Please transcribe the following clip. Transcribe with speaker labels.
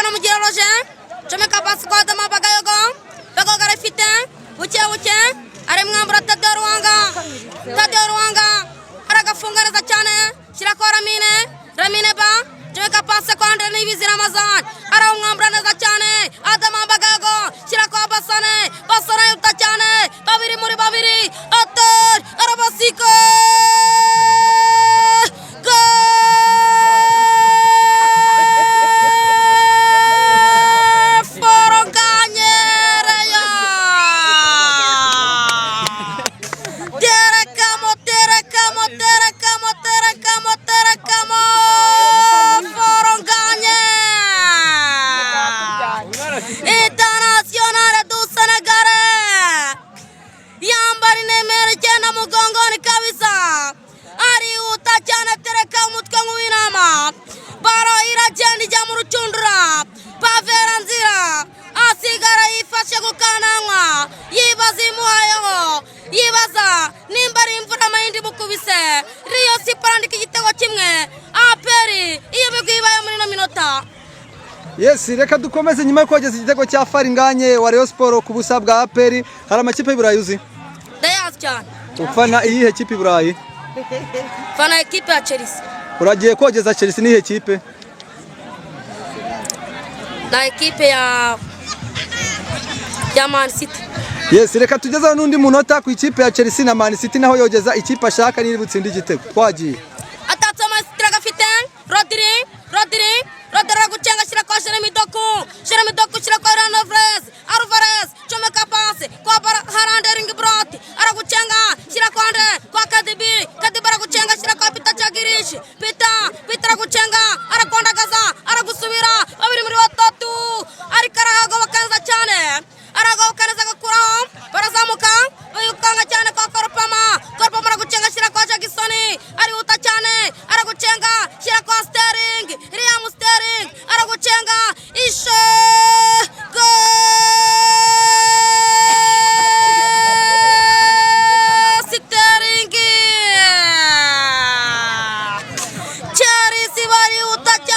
Speaker 1: Stefano Mugiroje comeka pasi kwa Adama Bagayogo Bagayogo arafite buke ari mwambura Tadeo Ruhanga aragafunga neza cyane shyira kwa Ramine ba comeka pasi kwa Andre Nibizi Ramazan arawumwambura neza cyane Adama Bagayogo shyira kwa Basane yuta cyane babiri muri babiri Ater arabasiko Internazionale du Senegal yambari nemere cyane mugongoni kabisa ari utacana tereka umutwe nk'uwinama baro iragenda ijya mu rucundura Pavera nzira asigara yifashe gukananwa yibaza imuhayeho yibaza nimba ari imvura amayindi mukubise Rio Siparandika igitego kimwe aperi iyo bigwibaye muri no minota.
Speaker 2: Yes, reka dukomeze nyuma yo kogeza igitego cya Faringanye wa Rayon Sport ku busa bwa APR. Hari amakipe y'Iburayi uzi?
Speaker 1: Dayazi cyane.
Speaker 2: Ufana iyihe kipe y'Iburayi?
Speaker 1: Fana ekipe ya Chelsea.
Speaker 2: Uragiye kogeza Chelsea nihe kipe?
Speaker 1: Na ekipe ya Man City.
Speaker 2: Yes, reka tugeza n'undi munota ku ikipe ya Chelsea na Man City naho yogeza ikipe ashaka niri butsindi igitego. Twagiye.